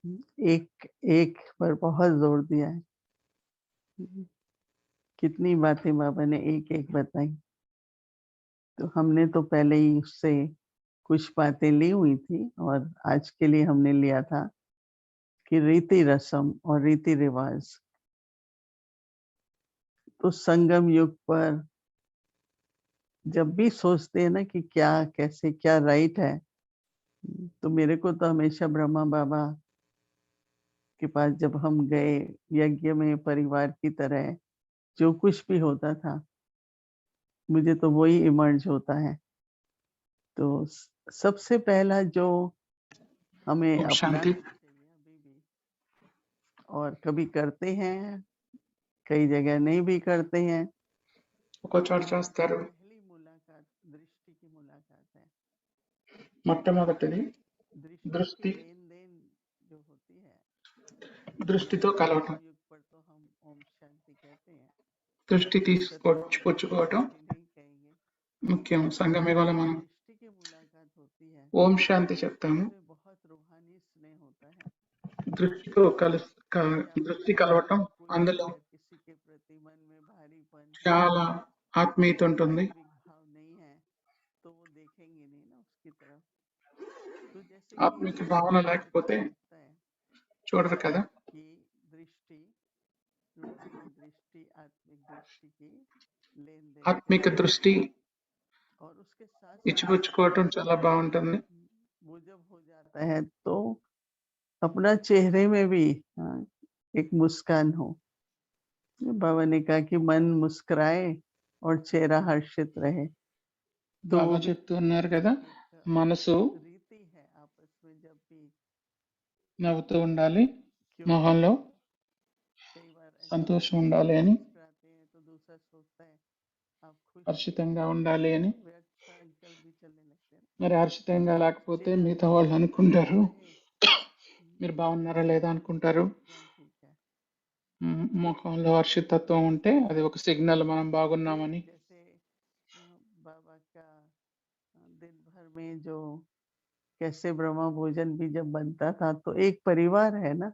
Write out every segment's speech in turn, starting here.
एक एक पर बहुत जोर दिया है। कितनी बातें बाबा ने एक-एक बताई। तो हमने तो पहले ही उससे कुछ बातें ली हुई थी और आज के लिए हमने लिया था कि रीति रस्म और रीति रिवाज। तो संगम युग पर जब भी सोचते हैं ना कि क्या कैसे क्या राइट है, तो मेरे को तो हमेशा ब्रह्मा बाबा के पास जब हम गए यज्ञ में परिवार की तरह जो कुछ भी होता था, मुझे तो वही इमर्ज होता है। तो सबसे पहला जो हमें ओम अपनाना शांति। चाहिए अभी भी, और कभी करते हैं, कई जगह नहीं भी करते हैं। ఒక చోట చేస్తారు. पहली मुलाकात दृष्टि की मुलाकात है। మొట్టమొదటిది दृष्टि की దృష్టి लेन-देन जो होती है, దృష్టితో కలవటం, युग पर तो हम ओम शांति कहते हैं। దృష్టి सत्युग పుచ్చుకోవటం शांति नहीं कहेंगे। ముఖ్యం. సంఘమిగల మనం दृष्टि की मुलाकात होती है, ఓం శాంతి చెప్తాము. उसमें बहुत रूहानी स्नेह होता है। దృష్టితో कभी आपको దృష్టి किसी కలవటం, व्याकुलता అందులో या किसी के प्रति मन में भारीपन, చాలా ఆత్మీయత ఉంటుంది. वास्तविक भाव नहीं है, तो वो देखेंगे नहीं ना उसकी तरफ। तो जैसे कि ఆత్మిక इससे భావన हमें पता లేకపోతే चल सकता है చూడరు కదా. कि दृष्टि, रूहानी दृष्टि, आत्मिक दृष्टि की लेन-देन ఆత్మిక कैसे దృష్టి होती है। और उसके साथ-साथ ఇచ్చిపుచ్చుకోవటం చాలా బాగుంటుంది. वो जब हो जाता है तो अपना चेहरे में भी एक मुस्कान हो। बाबा ने कहा कि मन मुस्कुराए और चेहरा हर्षित रहे। तो బాబా वो भी చెప్తూ ఉన్నారు కదా, एक మనసు रीति है आपस में जब भी, నవ్వుతూ ఉండాలి, क्योंकि మొహంలో कई बार ऐसा సంతోషం होता है ఉండాలి कि అని, मुस्कुराते हैं तो दूसरा सोचता है आप खुश हैं, హర్షితంగా ఉండాలి అని. व्यर्थ सा अंकल भी चलने लगते हैं। మరి హర్షితంగా లేకపోతే चेहरा మిగతా हर्षित వాళ్ళు అనుకుంటారు, रहे, మీరు బాగున్నారా లేదా అనుకుంటారు. एकदम ठीक है। ముఖంలో హర్షితత్వం ఉంటే అది ఒక సిగ్నల్ మనం బాగున్నామని. जैसे बाबा का दिन भर में जो कैसे ब्रह्मा भोजन भी जब बनता था तो एक परिवार है ना।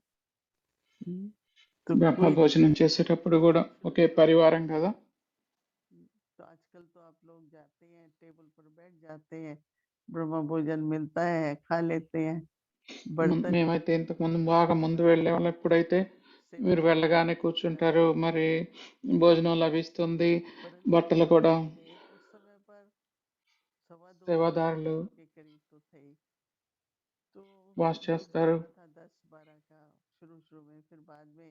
तो బ్రహ్మ कोई భోజనం చేసేటప్పుడు కూడా ఒకే పరివారం కదా. तो आजकल तो आप लोग जाते हैं टेबल पर बैठ जाते हैं, ब्रह्मा भोजन मिलता है खा लेते हैं, बर्तन మేమైతే ఇంతకు ముందు బాగా ముందు వెళ్ళే వాళ్ళం. ఇప్పుడైతే మీరు వెళ్ళగానే కూర్చుంటారు, మరి భోజనం లభిస్తుంది, परंतु బట్టలు जब కూడా हम थे उस समय पर 2.25 సేవాదారులు के करीब तो थे ही। तो వాష్ ग्रुप చేస్తారు. होता था 10-12 का शुरू में, फिर बाद में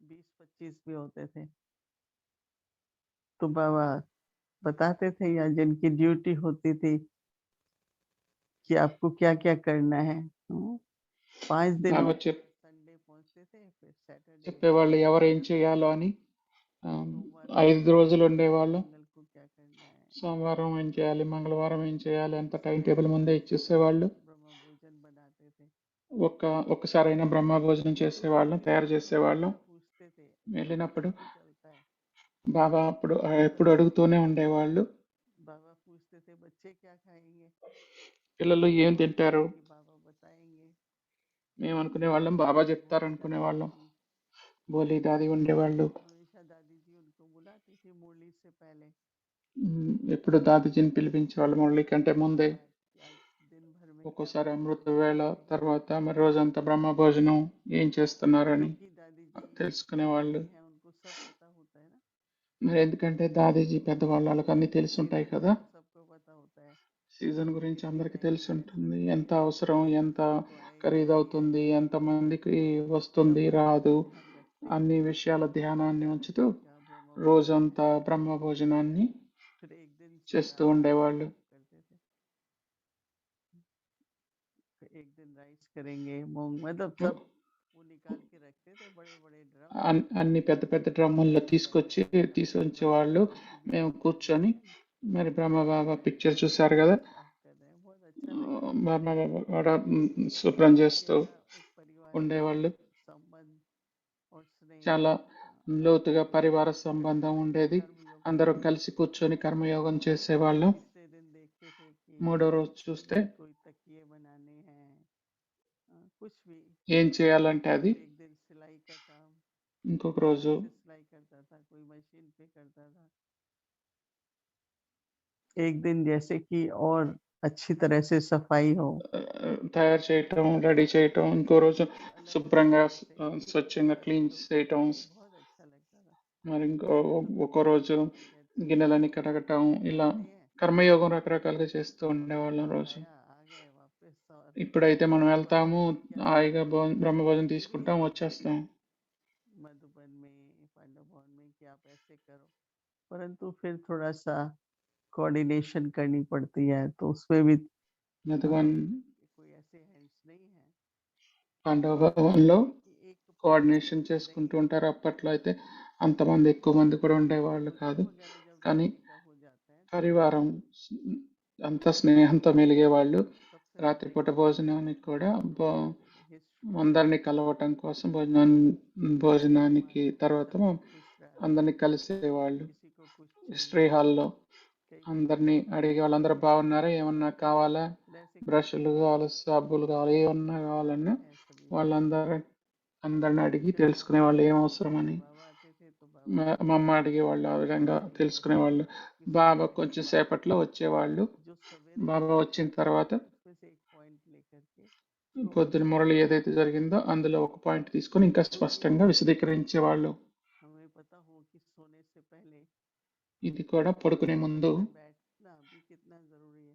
20-25 भी होते थे। तो बाबा बताते थे या जिनकी ड्यूटी होती थी कि आपको क्या-क्या करना है। 5 दिन బాబా संडे पहुँचते थे, फिर सैटरडे చెప్పేవాళ్ళు ఎవరు ఏం చేయాలో అని. सोमवार 5 రోజులు ఉండేవాళ్ళు. मंगल को क्या करना है, సోమవారం ఏం చేయాలి, మంగళవారం ఏం చేయాలి, అంత టైం టేబుల్ ముందే ఇచ్చేసేవాళ్ళు. ब्रह्म भोजन बनाते थे। ఒక్కసారైనా బ్రహ్మ భోజనం तो చేసేవాళ్ళం, उसमें తయారు बाबा చేసేవాళ్ళం. हमेशा पूछते थे, వెళ్ళినప్పుడు आज भी चलता है। బాబా అప్పుడు ఎప్పుడు అడుగుతూనే ఉండేవాళ్ళు, बाबा पूछते थे बच्चे क्या खाएंगे, పిల్లలు ఏం తింటారు. कि बाबा बताएंगे। మేము అనుకునేవాళ్ళం బాబా చెప్తారు भोली दादी అనుకునేవాళ్ళం. थी, బోలి దాది ఉండేవాళ్ళు. हमेशा दादी जी उनको बुलाती थी मुरली से पहले। ఎప్పుడు దాదిజీని పిలిపించేవాళ్ళు మురళి కంటే ముందే. कि आज दिन भर में क्या ఒక్కోసారి ब्रह्म అమృత भोजन వేళ करेंगे। తర్వాత మరి రోజంతా బ్రహ్మ భోజనం ఏం చేస్తున్నారని क्योंकि दादी जी తెలుసుకునేవాళ్ళు. बड़ी हैं, उनको सब पता होता है ना। మరి ఎందుకంటే దాదీజీ పెద్దవాళ్ళు, వాళ్ళకి అన్ని తెలిసి ఉంటాయి सीजन కదా. का तो सबको पता होता है, సీజన్ గురించి कैसे అందరికీ తెలిసి रहेंगे, कैसे ఉంటుంది, ఎంత रहेंगे, అవసరం, ఎంత किसको आएगा नहीं ఖరీదవుతుంది, आएगा, ఎంతమందికి सब వస్తుంది चीजों రాదు, का ध्यान रखते हैं। అన్ని విషయాల ధ్యానాన్ని ఉంచుతూ का ब्रह्म भोजन రోజంతా है, బ్రహ్మ భోజనాన్ని फिर एक दिन చేస్తూ राइस ఉండేవాళ్ళు. करते थे, फिर एक दिन राइस करेंगे, मूंग मतलब सब वो निकाल के रखते थे बड़े बड़े ड्रम। అన్ని పెద్ద పెద్ద డ్రమ్ముల్లో తీసుకొచ్చి తీసుకొచ్చేవాళ్ళు. మేము కూర్చొని, మరి బ్రహ్మబాబా పిక్చర్ చూశారు కదా, साफ कर रहे हैं, बहुत अच्छा लगता था। బ్రహ్మబాబా కూడా శుభ్రం చేస్తూ कैसा एक परिवार का ఉండేవాళ్ళు. संबंध और स्नेह। చాలా లోతుగా పరివార సంబంధం ఉండేది. कर्मयोग అందరం కలిసి కూర్చొని కర్మయోగం చేసేవాళ్ళం. तीसरे दिन देखते थे कि మూడో రోజు చూస్తే कोई तकिए बनाने हैं, कुछ भी ఏం చేయాలంటే అది. एक दिन सिलाई का काम, ఇంకొక कोई हाथ రోజు से सिलाई करता था, कोई मशीन पे करता था। एक दिन जैसे कि और अच्छी तरह से सफाई हो, తయారు చేయటం, రెడీ చేయటం. ఇంకో రోజు तो अलग-अलग శుభ్రంగా तरह से స్వచ్ఛంగా క్లీన్ तो చేయటం. मुझे बहुत अच्छा लगता था। మరి अभी ఒక్కో రోజు क्या कहते हैं, గిన్నెలని కడగటం. ఇలా जाते हैं, కర్మయోగం రకరకాలుగా చేస్తూ खाना ఉండేవాళ్ళం రోజు. खाया, आ गए वापस और ఇప్పుడైతే మనం अब వెళ్తాము, आजकल क्या है, హాయిగా బ్రహ్మభోజనం ज़रूरी తీసుకుంటాం, है వచ్చేస్తాం. मधुबन में, पांडव भवन में कि आप ऐसे करो, परंतु फिर थोड़ा-सा कोऑर्डिनेशन करनी पड़ती है, तो उसमें भी మధువన్ कोई ऐसे हैंड्स नहीं हैं। పాండవ और భవన్‌లో कि एक కోఆర్డినేషన్ परमानेंट नहीं చేసుకుంటూ है, ఉంటారు. అప్పట్లో అయితే అంతమంది ఎక్కువ మంది కూడా ఉండేవాళ్ళు प्रोग्राम కాదు. वगैरह जब కానీ जाने का हो जाता है तो పరివారం అంతా స్నేహంతో మెలిగేవాళ్ళు. सबसे पहले రాత్రిపూట భోజనానికి కూడా हिस्ट्री అందరిని కలవటం కోసం सम्मान భోజనానికి తర్వాత सबको खुश रहना, అందరిని కలిసేవాళ్ళు. किसी को कुछ హిస్టరీ चाहिए, హాల్‌లో कई అందరిని అడిగేవాళ్ళు. అందరూ బాగున్నారా? ఏమన్నా కావాలా? फिर ऐसे బ్రష్‌లు करके కావాలా? సబ్బులు కావాలా? ఏమన్నా కావాలన్నా हैं सभी लोग। అందరిని అడిగి फिर తెలుసుకునేవాళ్ళు ఏం जैसे అవసరమని. बाबा आते थे तो बाबा से మా అమ్మ అడిగేవాళ్ళు. ఆ విధంగా किसी తెలుసుకునేవాళ్ళు. किसी బాబా पॉइंट కొంచెం बात సేపట్లో వచ్చేవాళ్ళు. जो सवेरे బాబా मुरली వచ్చిన होती తర్వాత थी उसमें से एक पॉइंट लेकर के उसको और పొద్దున మురళి स्पष्ट ఏదైతే జరిగిందో అందులో ఒక పాయింట్ తీసుకొని ఇంకా స్పష్టంగా విశదీకరించేవాళ్ళు. हमें पता हो कि सोने से पहले ఇది కూడా పడుకునే ముందు में बैठना भी कितना जरूरी है।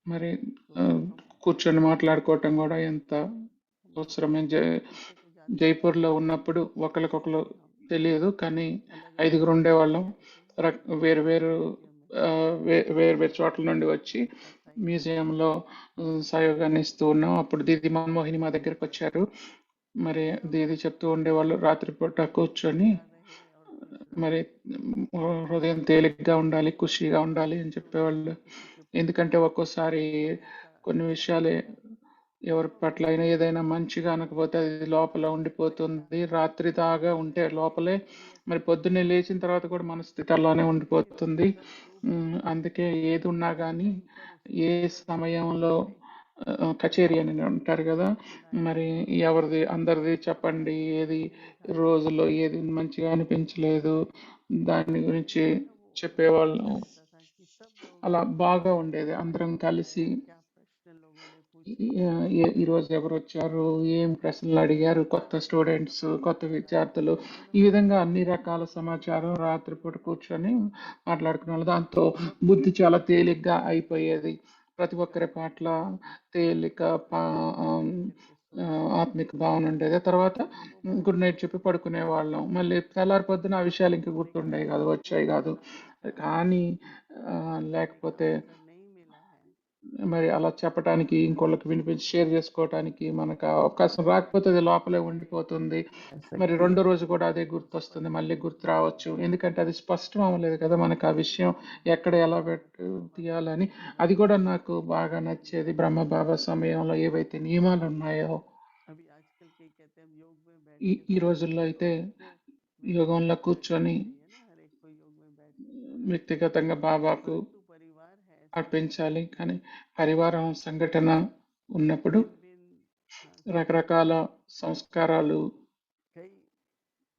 మరి तो हम కూర్చొని మాట్లాడుకోవటం కూడా ఎంత हम लोग అవసరమే. किसी को जाते हुए జైపూర్లో देखते हैं ఉన్నప్పుడు कैसे ఒకరికొకరు हम తెలియదు, కానీ अलग अलग 5గురు जगह से ఉండేవాళ్ళం. आते हैं వేరు వేరు म्यूजियम में వేరు వేరు చోట్ల నుండి వచ్చి सबका साई మ్యూజియంలో సహయోగాన్ని ఇస్తూ ఉన్నాం. అప్పుడు దీది మన్మోహిని మా దగ్గరకు వచ్చారు. మరి सब దీది చెప్తూ ఉండేవాళ్ళు రాత్రిపూట కూర్చొని तैयार रहे और खुश रहे। మరి హృదయం తేలిగ్గా ఉండాలి, ఖుషీగా ఉండాలి అని तो చెప్పేవాళ్ళు. किसी के ఎందుకంటే प्रति ఒక్కోసారి ऐसा కొన్ని अच्छा नहीं విషయాలు लगता ఎవరి तो పట్ల అయినా ఏదైనా మంచిగా అనకపోతే అది లోపల अच्छा ఉండిపోతుంది. రాత్రి దాగా ఉంటే లోపలే कभी మరి ऐसा పొద్దున్నే లేచిన తర్వాత కూడా మన స్థితి అలానే फिर ఉండిపోతుంది. जब ऊपर అందుకే ఏది ఉన్నా जिस కానీ टाइम पर उसको ఏ करना है సమయంలో करे। కచేరీ అని అంటారు కదా, सुनाए మరి ఎవరిది అందరిది చెప్పండి. आज ఏది कुछ नहीं था రోజులో ఏది మంచిగా అనిపించలేదు దాని గురించి लेकिन ना वो చెప్పేవాళ్ళం. अच्छा लगता था कि सब लोग అలా బాగా ఉండేది. आए అందరం हुए కలిసి हैं, क्या प्रश्न लोगों ने पूछे हैं, ఈరోజు ఎవరు వచ్చారు, ఏం ప్రశ్నలు అడిగారు, కొత్త सब స్టూడెంట్స్, కొత్త पूछता था విద్యార్థులు, ఈ उन्होंने విధంగా सब అన్ని पूछा రకాల సమాచారం రాత్రిపూట కూర్చొని మాట్లాడుకునే వాళ్ళు. దాంతో सबने బుద్ధి చాలా తేలిగ్గా అయిపోయేది. ప్రతి ఒక్కరి कहा పట్ల తేలిక, ఆమ్, करके सो ఆ, जाते थे। ఆత్మిక భావన ఉండేది. తర్వాత वो बात గుడ్ నైట్ చెప్పి పడుకునే వాళ్ళం. మళ్ళీ తెల్లారి పొద్దున ఆ విషయాలు ఇంకా लेकिन గుర్తుండేవి కాదు, सबको వచ్చాయి కాదు. ऐसा उसका కానీ कहने का లేకపోతే अवसर नहीं मिला है। మరి అలా చెప్పటానికి, ఇంకోళ్ళకి వినిపించి షేర్ చేసుకోవటానికి మనకు అవకాశం రాకపోతే అది లోపలే ఉండిపోతుంది. कह మరి सकते రెండో हैं రోజు కూడా అదే वो గుర్తొస్తుంది, स्पष्ट మళ్ళీ नहीं గుర్తు हुआ రావచ్చు. ఎందుకంటే అది స్పష్టం అవ్వలేదు కదా మనకు ఆ విషయం तो बहुत ఎక్కడ ఎలా తీయాలని. అది కూడా నాకు బాగా నచ్చేది. బ్రహ్మ బాబా సమయంలో ఏవైతే నియమాలు ఉన్నాయో अभी आजकल के कहते हैं हम योग में बैठ ఈ के ఈ सुनते రోజుల్లో हैं तो అయితే उसको యోగంలో व्यक्तिगत करना కూర్చొని चाहिए ना, हर एक को योग में बैठ के सुनना चाहिए, వ్యక్తిగతంగా బాబాకు परंतु परिवार है ऐसा అర్పించాలి. కానీ పరివారం సంఘటన ఉన్నప్పుడు भिन्न भिन्न రకరకాల संस्कृति సంస్కారాలు कई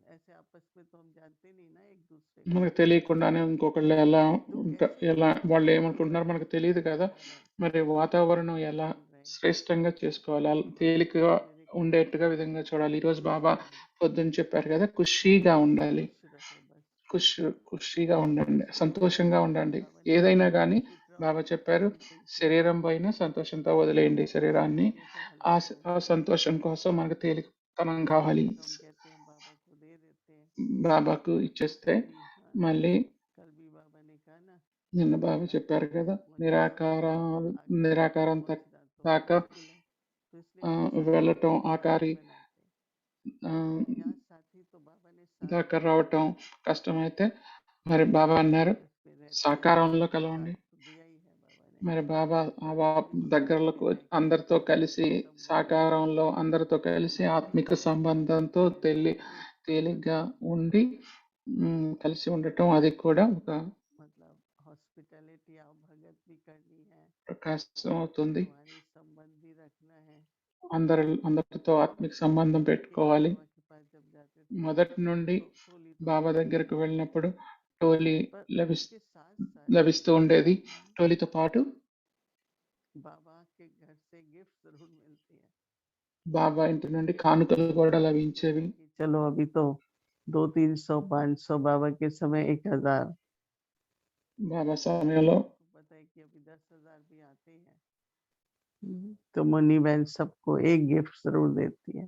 ऐसे आपस में तो हम जानते नहीं ना एक दूसरे को, మనకు తెలియకుండానే ఇంకొకళ్ళు ఎలా तो कैसे ఎలా हम వాళ్ళు अपने ఏమనుకుంటున్నారో మనకు తెలియదు కదా. वातावरण మరి వాతావరణం ఎలా बन रहे हैं। శ్రేష్టంగా చేసుకోవాలి, అలా तो తేలికగా मेरे कहने का ఉండేట్టుగా मतलब విధంగా है చూడాలి. ఈరోజు खुश బాబా रहो, పొద్దున్న చెప్పారు కదా, ఖుషీగా ఉండాలి. खुश रहो बस। ఖుష్ ఖుషీగా ఉండండి, शरीर సంతోషంగా ఉండండి. बाबा ने कहा ఏదైనా ना కానీ फिट रहो, బాబా చెప్పారు, फिजिकल फिट శరీరం रहो, పైన సంతోషంతో వదిలేయండి శరీరాన్ని. संतोषा हल्का ఆ हल्का। సంతోషం కోసం మనకు తేలికతనం కావాలి. तो हम कहते हैं बाबा को दे देते हैं। బాబాకు तो ఇచ్చేస్తే कल भी हाँ, మళ్ళీ कल भी बाबा ने कहा ना నిన్న బాబా చెప్పారు निराकार కదా, मतलब आकार तक నిరాకారం पहुंचना तो దాకా मुश्किल है, तो इसलिए हम साथी వెళ్ళటం, को साथी ఆకారి बनाते हैं। ఆ, यहाँ साथी तो बाबा ने साथ దాకా दिया ही రావటం है, కష్టమైతే మరి బాబా అన్నారు बस पे रहते हैं సాకారంలో तो साथ కలవండి. तो दिया ही है बाबा ने। మరి బాబా इस साथ में దగ్గరలకు रह అందరితో करके కలిసి आत्मिक संबंध సాకారంలో అందరితో కలిసి ఆత్మిక సంబంధంతో తేలిగ్గా ఉండి కలిసి ఉండటం, అది కూడా ఒక मतलब हॉस्पिटैलिटी आप भगत भी करनी है, ప్రకాశం అవుతుంది. रूहानी संबंध भी रखना है, అందరితో ఆత్మిక సంబంధం పెట్టుకోవాలి. बाबा के पास जब जाते थे మొదటి నుండి तो टोली तो బాబా मिलती దగ్గరకు थी, వెళ్ళినప్పుడు టోలీ पर లభిస్ उसके साथ साथ లభిస్తూ ఉండేది. టోలీతో పాటు बाबा के घर से गिफ्ट जरूर मिलती है। బాబా ఇంటి నుండి కానుకలు కూడా లభించేవి. कि चलो अभी तो 200, 300, 500, बाबा के समय 1000, బాబా సమయంలో पता है कि अभी 10,000 भी आते हैं। तो मुन्नी बहन सबको एक गिफ्ट जरूर देती है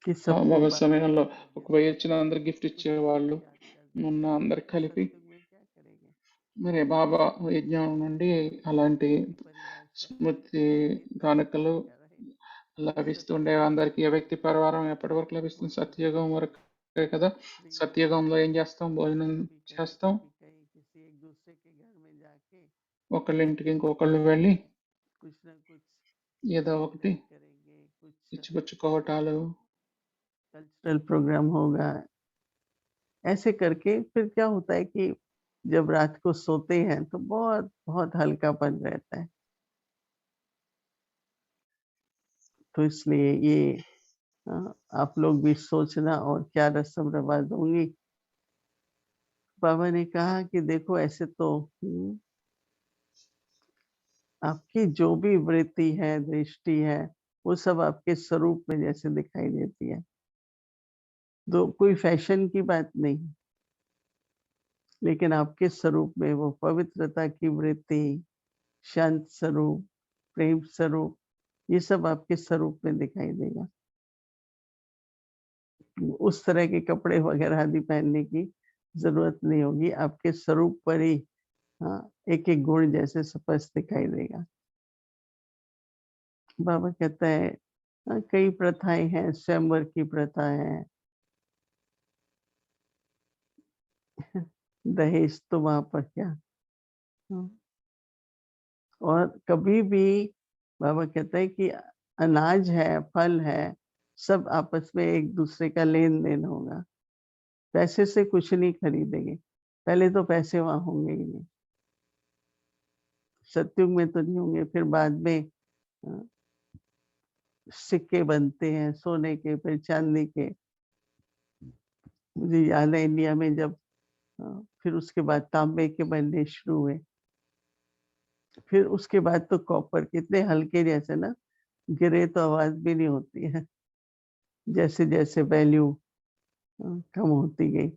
कि सबको బాబా बाबा సమయంలో याद ఒక दिलाए। 1000 వచ్చిన అందరికి గిఫ్ట్ कुछ लोग ఇచ్చేవాళ్ళు. याद करते हैं, మొన్న అందరికి కలిపి सत्युग में क्या करेंगे, మరి బాబా యజ్ఞం నుండి అలాంటి अपने परिवार से స్మృతి इतना కానుకలు क्या रहे లభిస్తుండే. అందరికి ఏ వ్యక్తి పరివారం ఎప్పటి వరకు లభిస్తుంది? సత్యయుగం వరకే కదా. సత్యయుగంలో ఏం చేస్తాం? భోజనం చేస్తాం. किसी एक दूसरे के घर में जाके ఒకళ్ళ ఇంటికి ఇంకొకళ్ళు వెళ్ళి कुछ ना कुछ ఏదో ఒకటి करेंगे, कुछ ఇచ్చిపుచ్చుకోవటాలు, कल्चरल प्रोग्राम होगा। ऐसे करके फिर क्या होता है कि जब रात को सोते हैं तो बहुत बहुत हल्कापन रहता है। तो इसलिए ये आप लोग भी सोचना और क्या रस्म रिवाज होंगी। बाबा ने कहा कि देखो ऐसे तो आपकी जो भी वृत्ति है, दृष्टि है, वो सब आपके स्वरूप में जैसे दिखाई देती है। तो कोई फैशन की बात नहीं, लेकिन आपके स्वरूप में वो पवित्रता की वृत्ति, शांत स्वरूप, प्रेम स्वरूप, ये सब आपके स्वरूप में दिखाई देगा। उस तरह के कपड़े वगैरह आदि पहनने की ज़रूरत नहीं होगी, आपके स्वरूप पर ही एक-एक गुण जैसे स्पष्ट दिखाई देगा। बाबा कहता है कई प्रथाएँ हैं, स्वयंवर की प्रथा है, दहेज तो वहाँ पर क्या। और कभी भी बाबा कहता है कि अनाज है, फल है, सब आपस में एक-दूसरे का लेन-देन होगा। पैसे से कुछ नहीं खरीदेंगे, पहले तो पैसे वहाँ होंगे ही नहीं। सतयुग में तो नहीं होंगे, फिर बाद में अ, सिक्के बनते हैं सोने के, फिर चांदी के। मुझे याद है इंडिया में जब फिर उसके बाद तांबे के बनने शुरू हुए। फिर उसके बाद तो कॉपर के, इतने हल्के जैसे ना, गिरे तो आवाज़ भी नहीं होती है। जैसे-जैसे वैल्यू कम होती गई।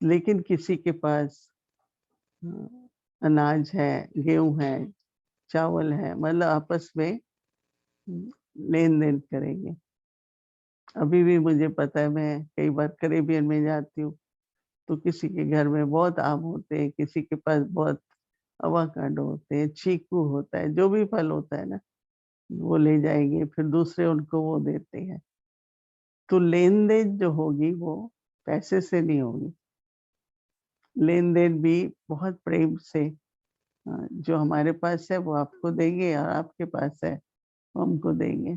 लेकिन किसी के पास अ, अनाज है, गेहूँ है, चावल है, मतलब आपस में लेन-देन करेंगे। अभी भी मुझे पता है, मैं कई बार कैरेबियन में जाती हूँ, तो किसी के घर में बहुत आम होते हैं, किसी के पास बहुत अवाकाडो होते हैं, चीकू होता है, जो भी फल होता है ना, वो ले जाएँगे, फिर दूसरे उनको वो देते हैं। तो लेन-देन जो होगी वो पैसे से नहीं होगी। लेन-देन भी बहुत प्रेम से, जो हमारे पास है वो आपको देंगे और आपके पास है वो हमको देंगे।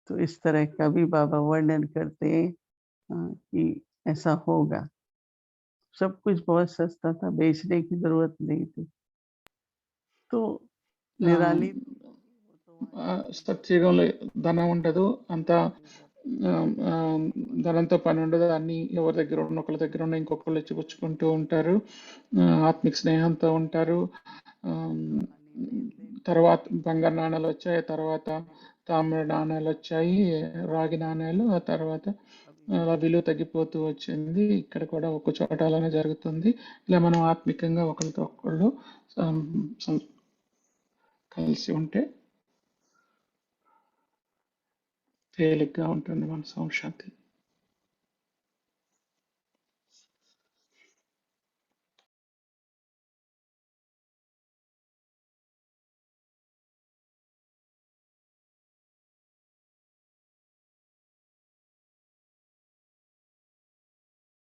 तो इस तरह का भी बाबा वर्णन करते हैं कि ऐसा होगा। सब कुछ बहुत सस्ता था, बेचने की ज़रूरत नहीं थी। तो निराली तो होगी, वो तो वहाँ जाके సత్యయుగంలో ధనం ఉండదు. అంతా ధనంతో పని ఉండదు. అన్ని ఎవరి దగ్గర ఉన్న ఒకళ్ళ దగ్గర ఉన్న ఇంకొకళ్ళు ఇచ్చిపుచ్చుకుంటూ ఉంటారు. ఆత్మిక స్నేహంతో ఉంటారు. తర్వాత బంగారు నాణాలు వచ్చాయి, తర్వాత తామ్ర నాణాలు వచ్చాయి, రాగి నాణాలు, ఆ తర్వాత అలా విలువ తగ్గిపోతూ వచ్చింది. ఇక్కడ కూడా ఒక చోట అలానే జరుగుతుంది. ఇలా మనం ఆత్మికంగా ఒకరితో ఒకళ్ళు కలిసి ఉంటే తేలిగ్గా ఉంటుంది మన సంశాంతి.